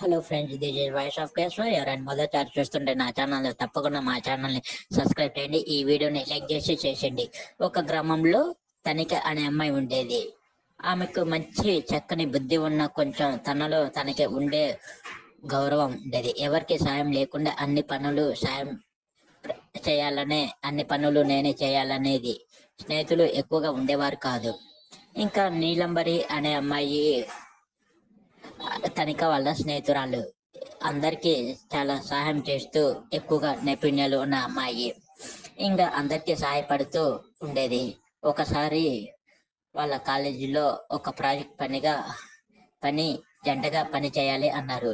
Hello friends, this is voice of Keshava. ఎవరైనా మొదటిసారి చూస్తుంటే నా ఛానల్ తప్పకుండా మా ఛానల్ని సబ్స్క్రైబ్ చేయండి. ఈ వీడియోని లైక్ చేసి చేసేయండి. ఒక గ్రామంలో తనిఖ అనే అమ్మాయి ఉండేది. ఆమెకు మంచి చక్కని బుద్ధి ఉన్న కొంచెం తనలో తనకి ఉండే గౌరవం ఉండేది. ఎవరికి సాయం లేకుండా అన్ని పనులు నేనే చేయాలనేది. స్నేహితులు ఎక్కువగా ఉండేవారు కాదు. ఇంకా నీలంబరి అనే అమ్మాయి తనిఖ వాళ్ళ స్నేహితురాలు. అందరికీ చాలా సహాయం చేస్తూ ఎక్కువగా నైపుణ్యాలు ఉన్న అమ్మాయి. ఇంకా అందరికీ సహాయపడుతూ ఉండేది. ఒకసారి వాళ్ళ కాలేజీలో ఒక ప్రాజెక్ట్ జంటగా పని చేయాలి అన్నారు.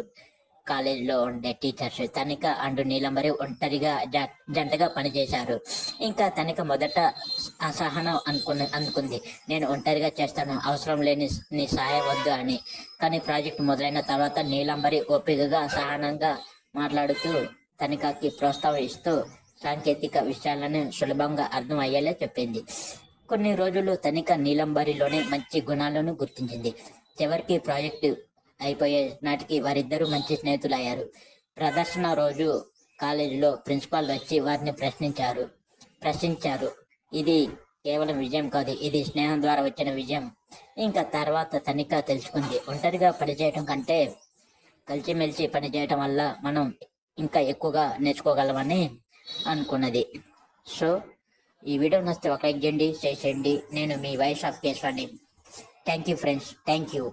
కాలేజీలో ఉండే టీచర్స్ తనిఖ అండ్ నీలంబరి ఒంటరిగా జంటగా పనిచేశారు. ఇంకా తనిఖ మొదట అసహనం అనుకుంది. నేను ఒంటరిగా చేస్తాను, అవసరం లేని నీ సహాయం వద్దు అని. కానీ ప్రాజెక్ట్ మొదలైన తర్వాత నీలంబరి ఓపికగా సహనంగా మాట్లాడుతూ తనిఖకి ప్రోత్సాహిస్తూ సాంకేతిక విషయాలను సులభంగా అర్థం అయ్యేలా చెప్పింది. కొన్ని రోజులు తనిఖ నీలంబరిలోని మంచి గుణాలను గుర్తించింది. చివరికి ప్రాజెక్టు అయిపోయే నాటికి వారిద్దరూ మంచి స్నేహితులు అయ్యారు. ప్రదర్శన రోజు కాలేజీలో ప్రిన్సిపాల్ వచ్చి వారిని ప్రశ్నించారు. ఇది కేవలం విజయం కాదు, ఇది స్నేహం ద్వారా వచ్చిన విజయం. ఇంకా తర్వాత తనిఖ తెలుసుకుంది, ఒంటరిగా పనిచేయటం కంటే కలిసిమెలిసి పనిచేయటం వల్ల మనం ఇంకా ఎక్కువగా నేర్చుకోగలమని అనుకున్నది. సో ఈ వీడియో నచ్చితే ఒక లైక్ చేయండి, షేర్ చేయండి. నేను మీ వాయిస్ ఆఫ్ కేశవాని. Thank you friends, thank you.